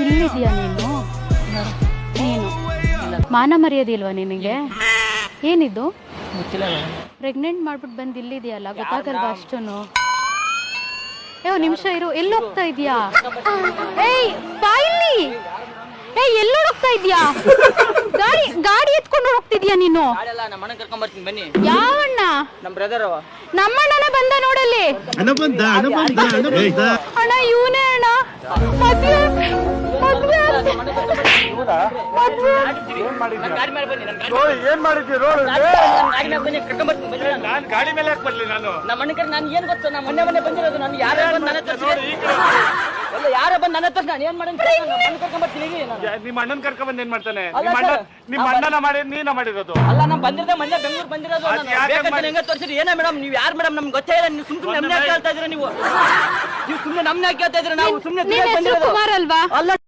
ಇಲ್ಲಿದ್ಯಾ ನೀನು? ನೀನು ಮಾನ ಮರ್ಯಾದೆ ಇಲ್ವಾ ನಿನಗೆ? ಏನಿದು? ಪ್ರೆಗ್ನೆಂಟ್ ಮಾಡ್ಬಿಟ್ಟು ಬಂದು ಇಲ್ಲಿದೆಯಲ್ಲ, ಗೊತ್ತಾಗಲ್ವಾ ಅಷ್ಟೂನು? ನಿಮಿಷ ಇರು, ಎಲ್ಲಿ ಹೋಗ್ತಾ ಇದೀಯಾ? ಏಯ್ ಬಾಯಿಲಿ! ಏಯ್ ಎಲ್ಲೋ ಹೋಗ್ತಾ ಇದೀಯಾ? ಗಾಡಿ ಎತ್ಕೊಂಡು ಹೋಗ್ತಿದ್ಯಾ ನೀನು? ಯಾವಣ್ಣ? ನಮ್ಮಣ್ಣನೇ ಬಂದ ನೋಡಲ್ಲಿ. ಅಣ್ಣ ಇವನೇ ಅಣ್ಣ. ಗಾಡಿ ಮೇಲೆ ಬರ್ಲಿ ನಾನು ಏನ್ ಗೊತ್ತು, ನಾನು ಮೊನ್ನೆ ಬಂದಿರೋದು. ನಾನು ಯಾರೇ ಬಂದು ನನ್ನ ಹತ್ರ ನಾನು ಏನ್ ಮಾಡಿ ಕರ್ಕೊಂಡ್ಬರ್ತೀನಿ. ನಿಮ್ಮ ಅಣ್ಣನ್ ಕರ್ಕೊಂಡ್ ಏನ್ ಮಾಡ್ತಾನೆ? ನಿಮ್ಮ ಅಣ್ಣನ ಮಾಡಿ ನೀನ ಮಾಡಿರೋದು ಅಲ್ಲ. ನಮ್ ಬಂದಿರೋದೇ ಮೊನ್ನೆ ಬೆಂಗಳೂರು ಬಂದಿರೋದು. ಹೆಂಗ ತೋರಿಸಿದ್ರಿ? ಏನ ಮೇಡಮ್ ನೀವು ಯಾರು ಮೇಡಮ್? ನಮ್ಗೆ ಗೊತ್ತೇ ಇಲ್ಲ. ನೀವು ಸುಮ್ಮನೆ ನಮ್ನೆ ಕೇಳ್ತಾ ಇದ್ರೆ ನೀವು ಸುಮ್ಮನೆ ನಮ್ನೆ ಕೇಳ್ತಾ ಇದ್ರೆ ನಾವು ಸುಮ್ಮನೆ ಕುಮಾರ್ ಅಲ್ವಾ? ಅಲ್ಲ